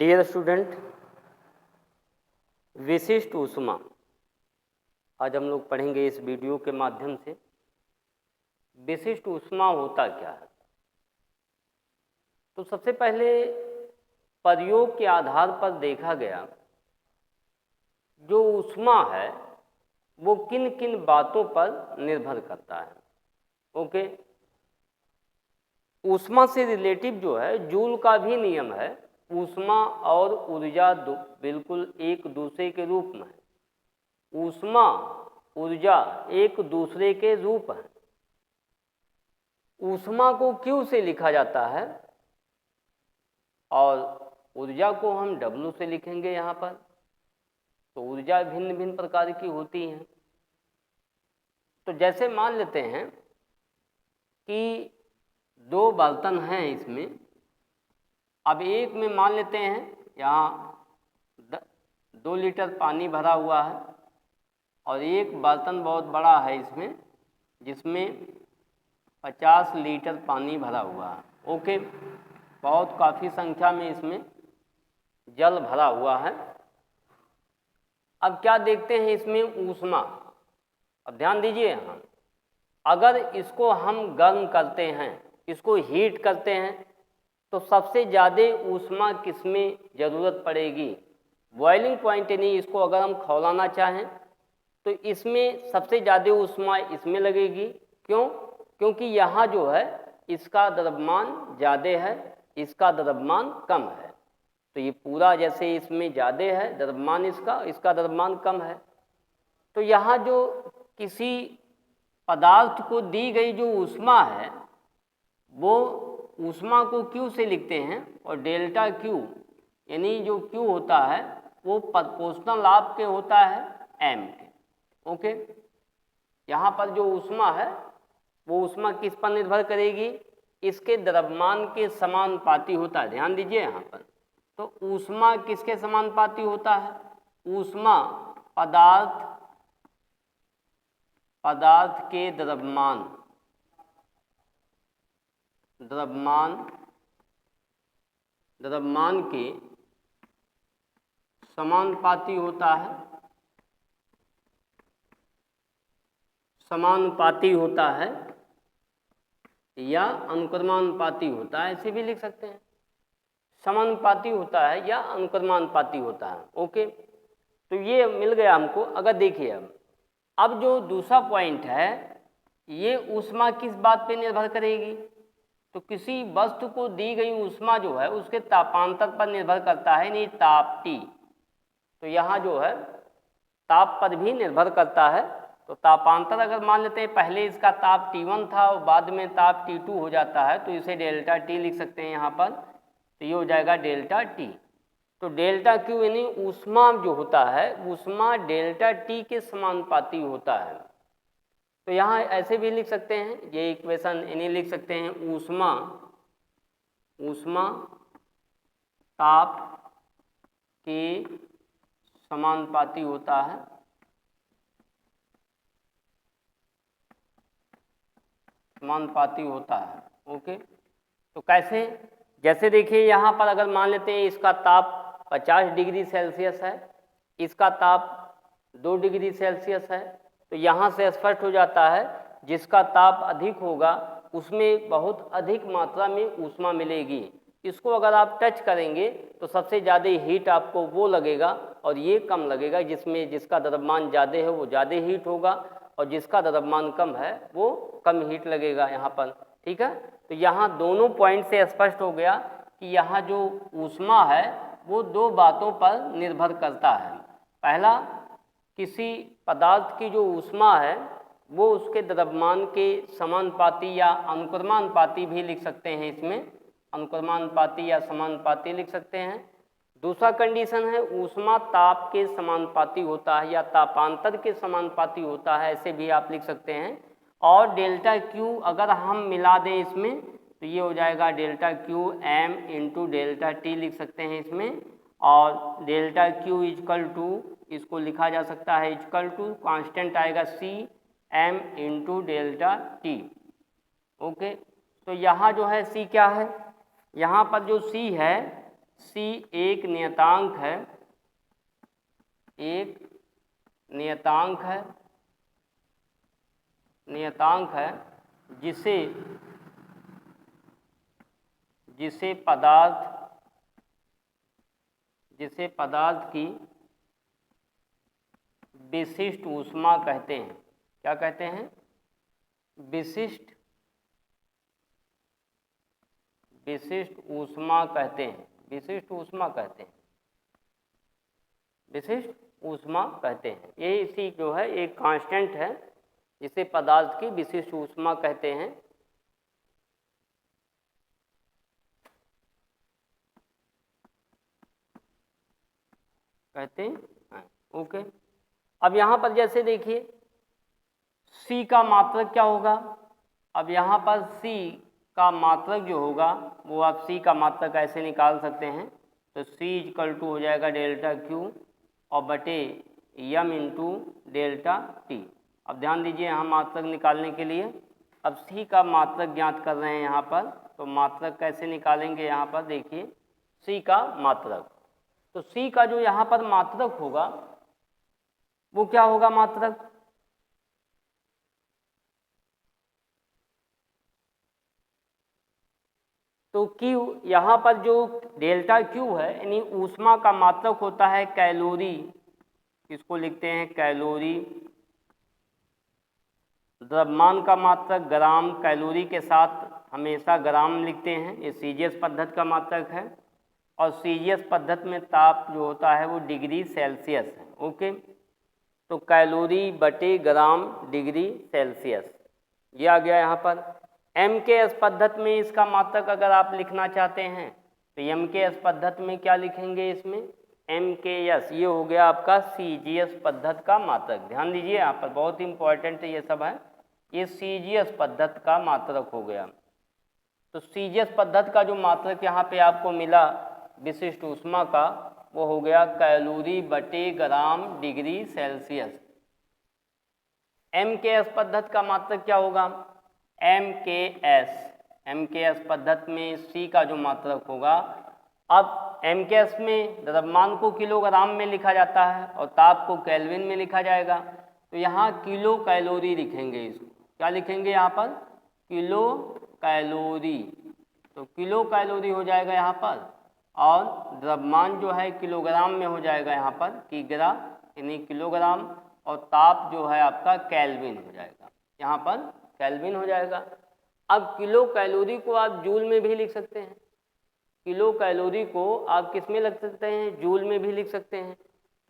Dear student, विशिष्ट ऊष्मा आज हम लोग पढ़ेंगे इस वीडियो के माध्यम से। विशिष्ट ऊष्मा होता क्या है? तो सबसे पहले प्रयोग के आधार पर देखा गया जो ऊष्मा है वो किन किन बातों पर निर्भर करता है। ओके, ऊष्मा से रिलेटिव जो है जूल का भी नियम है, ऊष्मा और ऊर्जा बिल्कुल एक दूसरे के रूप में है। ऊष्मा ऊर्जा एक दूसरे के रूप है। ऊष्मा को Q से लिखा जाता है और ऊर्जा को हम W से लिखेंगे यहाँ पर। तो ऊर्जा भिन्न भिन्न प्रकार की होती हैं। तो जैसे मान लेते हैं कि दो बर्तन हैं इसमें। अब एक में मान लेते हैं यहाँ 2 लीटर पानी भरा हुआ है और एक बर्तन बहुत बड़ा है इसमें जिसमें 50 लीटर पानी भरा हुआ है। ओके, बहुत काफ़ी संख्या में इसमें जल भरा हुआ है। अब क्या देखते हैं इसमें ऊष्मा। अब ध्यान दीजिए यहाँ, अगर इसको हम गर्म करते हैं, इसको हीट करते हैं तो सबसे ज़्यादा ऊष्मा किसमें ज़रूरत पड़ेगी? बॉइलिंग पॉइंट यानी इसको अगर हम खौलाना चाहें तो इसमें सबसे ज़्यादा ऊष्मा इसमें लगेगी। क्यों? क्योंकि यहाँ जो है इसका द्रव्यमान ज़्यादा है, इसका द्रव्यमान कम है। तो ये पूरा जैसे इसमें ज़्यादा है द्रव्यमान, इसका द्रव्यमान कम है। तो यहाँ जो किसी पदार्थ को दी गई जो ऊष्मा है वो ऊष्मा को Q से लिखते हैं और डेल्टा Q यानी जो Q होता है वो प्रोपोर्शनल आपके होता है M के। ओके, यहाँ पर जो ऊष्मा है वो ऊष्मा किस पर निर्भर करेगी? इसके द्रव्यमान के समानुपाती होता है। ध्यान दीजिए यहाँ पर, तो ऊष्मा किसके समानुपाती होता है? ऊष्मा पदार्थ के द्रव्यमान के समानुपाती होता है या अनुक्रमानुपाती होता है, ऐसे भी लिख सकते हैं। समानुपाती होता है या अनुक्रमानुपाती होता है। ओके, तो ये मिल गया हमको। अगर देखिए अब जो दूसरा पॉइंट है ये ऊष्मा किस बात पे निर्भर करेगी? तो किसी वस्तु को दी गई ऊष्मा जो है उसके तापांतर पर निर्भर करता है, नहीं ताप T। तो यहाँ जो है ताप पर भी निर्भर करता है। तो तापांतर अगर मान लेते हैं पहले इसका ताप T1 था और बाद में ताप T2 हो जाता है तो इसे डेल्टा T लिख सकते हैं यहाँ पर। तो ये हो जाएगा डेल्टा T। तो डेल्टा Q यानी ऊष्मा जो होता है ऊष्मा डेल्टा T के समानुपाती होता है। तो यहाँ ऐसे भी लिख सकते हैं, ये इक्वेशन यानी लिख सकते हैं ऊष्मा ताप के समानुपाती होता है। ओके, तो कैसे? जैसे देखिए यहाँ पर अगर मान लेते हैं इसका ताप 50 डिग्री सेल्सियस है, इसका ताप 2 डिग्री सेल्सियस है, तो यहाँ से स्पष्ट हो जाता है जिसका ताप अधिक होगा उसमें बहुत अधिक मात्रा में ऊष्मा मिलेगी। इसको अगर आप टच करेंगे तो सबसे ज़्यादा हीट आपको वो लगेगा और ये कम लगेगा। जिसका द्रव्यमान ज़्यादा है वो ज़्यादा हीट होगा और जिसका द्रव्यमान कम है वो कम हीट लगेगा यहाँ पर। ठीक है, तो यहाँ दोनों पॉइंट से स्पष्ट हो गया कि यहाँ जो ऊष्मा है वो दो बातों पर निर्भर करता है। पहला, किसी पदार्थ की जो ऊष्मा है वो उसके द्रव्यमान के समानुपाती या अनुक्रमानुपाती भी लिख सकते हैं। इसमें अनुक्रमानुपाती या समानुपाती लिख सकते हैं। दूसरा कंडीशन है ऊष्मा ताप के समानुपाती होता है या तापांतर के समानुपाती होता है, ऐसे भी आप लिख सकते हैं। और डेल्टा Q अगर हम मिला दें इसमें तो ये हो जाएगा delta Q M into delta T लिख सकते हैं इसमें। और डेल्टा Q इक्वल टू इसको लिखा जा सकता है इक्वल टू कांस्टेंट आएगा C M into delta T। Okay, तो यहाँ जो है C क्या है? यहाँ पर जो C है C एक नियतांक है, एक नियतांक है जिसे पदार्थ की विशिष्ट ऊष्मा कहते हैं। क्या कहते हैं? विशिष्ट ऊष्मा कहते हैं। विशिष्ट ऊष्मा कहते हैं। ये इसी जो है एक कांस्टेंट है जिसे पदार्थ की विशिष्ट ऊष्मा कहते हैं। ओके। अब यहाँ पर जैसे देखिए C का मात्रक क्या होगा। अब यहाँ पर C का मात्रक जो होगा वो आप C का मात्रक ऐसे निकाल सकते हैं। तो C इक्वल टू हो जाएगा डेल्टा Q और बटे m इंटू डेल्टा T। अब ध्यान दीजिए यहाँ मात्रक निकालने के लिए अब C का मात्रक ज्ञात कर रहे हैं यहाँ पर। तो मात्रक कैसे निकालेंगे? यहाँ पर देखिए C का मात्रक, तो C का जो यहाँ पर मात्रक होगा वो क्या होगा? मात्रक तो Q यहाँ पर जो डेल्टा Q है यानी ऊष्मा का मात्रक होता है कैलोरी। इसको लिखते हैं कैलोरी। द्रव्यमान का मात्रक ग्राम, कैलोरी के साथ हमेशा ग्राम लिखते हैं। ये सीजीएस पद्धति का मात्रक है और सीजीएस पद्धति में ताप जो होता है वो डिग्री सेल्सियस है। ओके, तो कैलोरी बटे ग्राम डिग्री सेल्सियस ये आ गया यहाँ पर। MKS पद्धति में इसका मात्रक अगर आप लिखना चाहते हैं तो MKS पद्धति में क्या लिखेंगे? इसमें MKS ये हो गया आपका CGS पद्धति का मात्रक। ध्यान दीजिए यहाँ पर बहुत इंपॉर्टेंट ये सब है। ये CGS पद्धति का मात्रक हो गया। तो CGS पद्धति का जो मात्रक यहाँ पे आपको मिला विशिष्ट ऊष्मा का वो हो गया कैलोरी बटे ग्राम डिग्री सेल्सियस। MKS पद्धति का मात्रक क्या होगा? MKS पद्धति में C का जो मात्रक होगा, अब MKS में द्रव्यमान को किलोग्राम में लिखा जाता है और ताप को केल्विन में लिखा जाएगा। तो यहाँ किलो कैलोरी लिखेंगे। इसको क्या लिखेंगे यहाँ पर? Kilo calorie. तो किलो कैलोरी हो जाएगा यहाँ पर और द्रव्यमान जो है किलोग्राम में हो जाएगा यहाँ पर किग्रा यानी किलोग्राम और ताप जो है आपका केल्विन हो जाएगा। यहाँ पर केल्विन हो जाएगा। अब किलो कैलोरी को आप जूल में भी लिख सकते हैं। किलो कैलोरी को आप किस में लिख सकते हैं? जूल में भी लिख सकते हैं।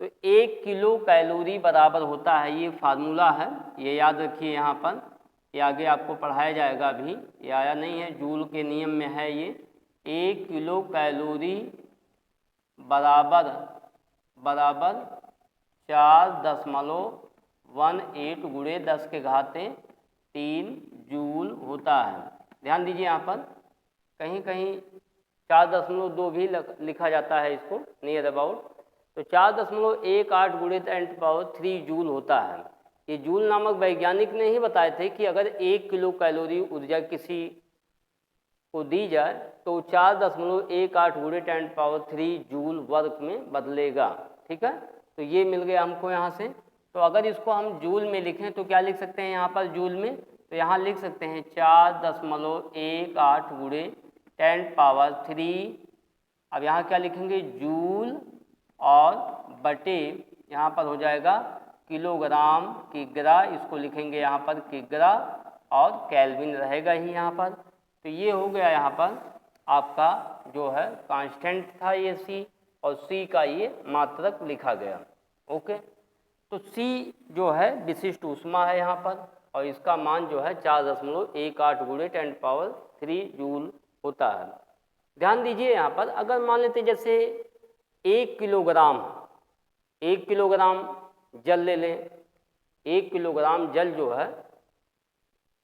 तो 1 किलो कैलोरी बराबर होता है, ये फार्मूला है, ये याद रखिए यहाँ पर। ये आगे आपको पढ़ाया जाएगा, अभी ये आया नहीं है, जूल के नियम में है ये। 1 किलो कैलोरी बराबर 4.18 गुणे 10 के घाते 3 जूल होता है। ध्यान दीजिए यहाँ पर कहीं कहीं 4.2 भी लिखा जाता है इसको नियर अबाउट। तो 4.18 गुणे 10⁻³ जूल होता है। ये जूल नामक वैज्ञानिक ने ही बताए थे कि अगर 1 किलो कैलोरी ऊर्जा किसी को दी जाए तो 4.18 गुणे 10⁻³ जूल वर्ग में बदलेगा। ठीक है, तो ये मिल गया हमको यहाँ से। तो अगर इसको हम जूल में लिखें तो क्या लिख सकते हैं यहाँ पर जूल में? तो यहाँ लिख सकते हैं 4.18 गुणे 10⁻³। अब यहाँ क्या लिखेंगे? जूल और बटे यहाँ पर हो जाएगा किलोग्राम किग्रा, इसको लिखेंगे यहाँ पर किग्रा और केल्विन रहेगा ही यहाँ पर। तो ये हो गया यहाँ पर आपका जो है कांस्टेंट था ये C और C का ये मात्रक लिखा गया। ओके, तो C जो है विशिष्ट ऊष्मा है यहाँ पर और इसका मान जो है 4.18 गुणे 10⁻³ जूल होता है। ध्यान दीजिए यहाँ पर अगर मान लेते जैसे 1 किलोग्राम जल ले लें। 1 किलोग्राम जल जो है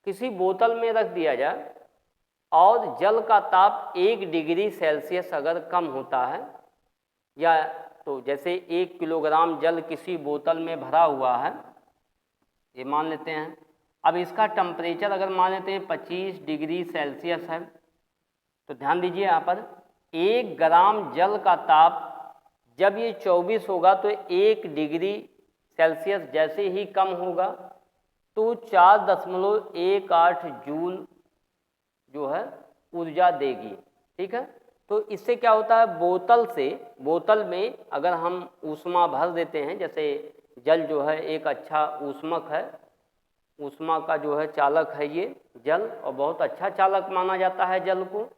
किसी बोतल में रख दिया जाए और जल का ताप 1 डिग्री सेल्सियस अगर कम होता है, या तो जैसे 1 किलोग्राम जल किसी बोतल में भरा हुआ है ये मान लेते हैं। अब इसका टेम्परेचर अगर मान लेते हैं 25 डिग्री सेल्सियस है। तो ध्यान दीजिए यहाँ पर 1 ग्राम जल का ताप जब ये 24 होगा तो 1 डिग्री सेल्सियस जैसे ही कम होगा तो 4.18 जूल जो है ऊर्जा देगी। ठीक है, तो इससे क्या होता है, बोतल में अगर हम ऊष्मा भर देते हैं, जैसे जल जो है एक अच्छा ऊष्मक है, ऊष्मा का जो है चालक है ये जल, और बहुत अच्छा चालक माना जाता है जल को।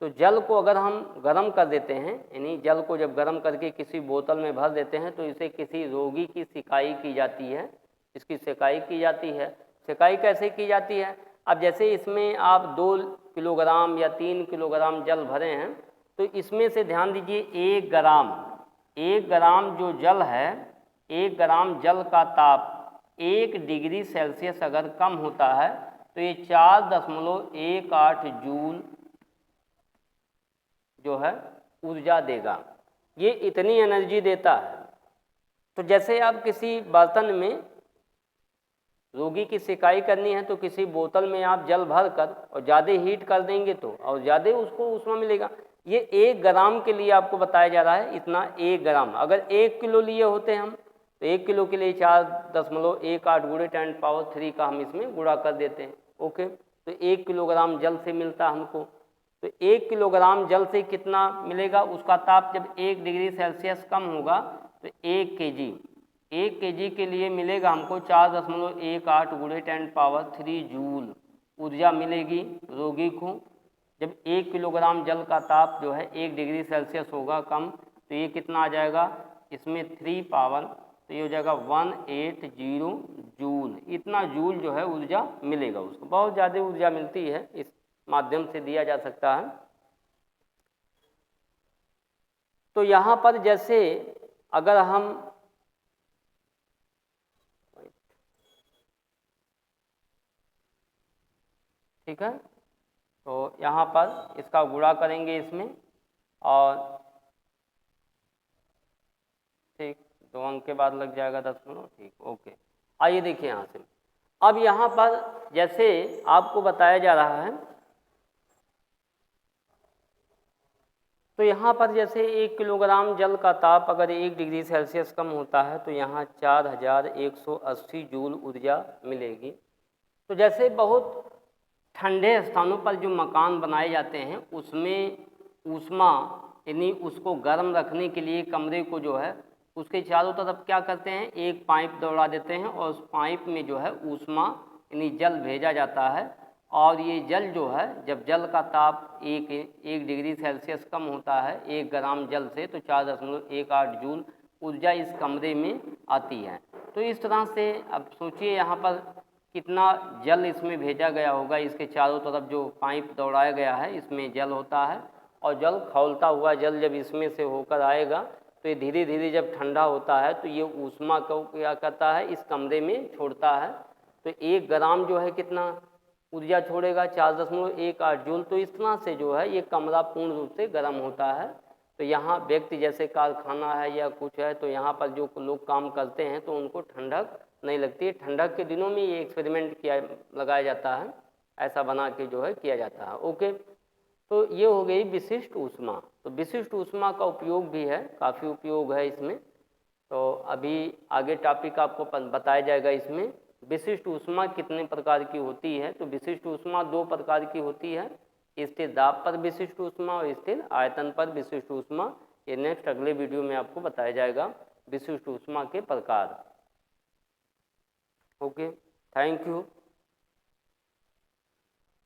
तो जल को अगर हम गर्म कर देते हैं, यानी जल को जब गर्म करके किसी बोतल में भर देते हैं तो इसे किसी रोगी की सिकाई की जाती है, इसकी सिकाई की जाती है। सिकाई कैसे की जाती है, अब जैसे इसमें आप 2 किलोग्राम या 3 किलोग्राम जल भरे हैं तो इसमें से ध्यान दीजिए 1 ग्राम जो जल है, 1 ग्राम जल का ताप 1 डिग्री सेल्सियस अगर कम होता है तो ये 4.18 जूल जो है ऊर्जा देगा। ये इतनी एनर्जी देता है। तो जैसे आप किसी बर्तन में रोगी की सिकाई करनी है तो किसी बोतल में आप जल भर कर और ज़्यादा हीट कर देंगे तो और ज़्यादा उसको ऊष्मा मिलेगा। ये 1 ग्राम के लिए आपको बताया जा रहा है, इतना 1 ग्राम। अगर 1 किलो लिए होते हम तो 1 किलो के लिए 4.18 गुणे 10³ का हम इसमें गुणा कर देते हैं। ओके, तो 1 किलोग्राम जल से मिलता हमको। तो 1 किलोग्राम जल से कितना मिलेगा, उसका ताप जब 1 डिग्री सेल्सियस कम होगा तो 1 केजी के लिए मिलेगा हमको 4.18 गुणे 10³ जूल ऊर्जा मिलेगी रोगी को। जब 1 किलोग्राम जल का ताप जो है 1 डिग्री सेल्सियस होगा कम, तो ये कितना आ जाएगा, इसमें 3 पावर, तो ये हो जाएगा 180 जूल। इतना जूल जो है ऊर्जा मिलेगा उसको। बहुत ज़्यादा ऊर्जा मिलती है, इस माध्यम से दिया जा सकता है। तो यहाँ पर जैसे अगर हम ठीक है, तो यहाँ पर इसका गुणा करेंगे इसमें, और ठीक 2 अंक के बाद लग जाएगा 10 मिनट। ठीक, ओके। आइए देखिए यहाँ से, अब यहाँ पर जैसे आपको बताया जा रहा है, तो यहाँ पर जैसे 1 किलोग्राम जल का ताप अगर 1 डिग्री सेल्सियस कम होता है तो यहाँ 4180 जूल ऊर्जा मिलेगी। तो जैसे बहुत ठंडे स्थानों पर जो मकान बनाए जाते हैं उसमें ऊष्मा, यानी उसको गर्म रखने के लिए कमरे को जो है उसके चारों तरफ क्या करते हैं, एक पाइप दौड़ा देते हैं और उस पाइप में जो है ऊष्मा यानी जल भेजा जाता है। और ये जल जो है, जब जल का ताप 1 डिग्री सेल्सियस कम होता है 1 ग्राम जल से, तो 4.18 जूल ऊर्जा इस कमरे में आती है। तो इस तरह से अब सोचिए यहाँ पर कितना जल इसमें भेजा गया होगा। इसके चारों तरफ जो पाइप दौड़ाया गया है इसमें जल होता है, और जल खौलता हुआ जल जब इसमें से होकर आएगा तो ये धीरे धीरे जब ठंडा होता है तो ये ऊष्मा को क्या करता है, इस कमरे में छोड़ता है। तो 1 ग्राम जो है कितना ऊर्जा छोड़ेगा, 4.18 जूल। तो इस तरह से जो है ये कमरा पूर्ण रूप से गर्म होता है। तो यहाँ व्यक्ति जैसे कारखाना है या कुछ है, तो यहाँ पर जो लोग काम करते हैं तो उनको ठंडक नहीं लगती है। ठंडक के दिनों में ये एक्सपेरिमेंट लगाया जाता है, ऐसा बना के जो है किया जाता है। ओके, तो ये हो गई विशिष्ट ऊष्मा। तो विशिष्ट ऊष्मा का उपयोग भी है, काफ़ी उपयोग है इसमें। तो अभी आगे टॉपिक आपको बताया जाएगा इसमें विशिष्ट ऊष्मा कितने प्रकार की होती है। तो विशिष्ट ऊष्मा 2 प्रकार की होती है, स्थिर दाब पर विशिष्ट ऊष्मा और स्थिर आयतन पर विशिष्ट ऊष्मा। ये नेक्स्ट अगले वीडियो में आपको बताया जाएगा विशिष्ट ऊष्मा के प्रकार। Okay, thank you.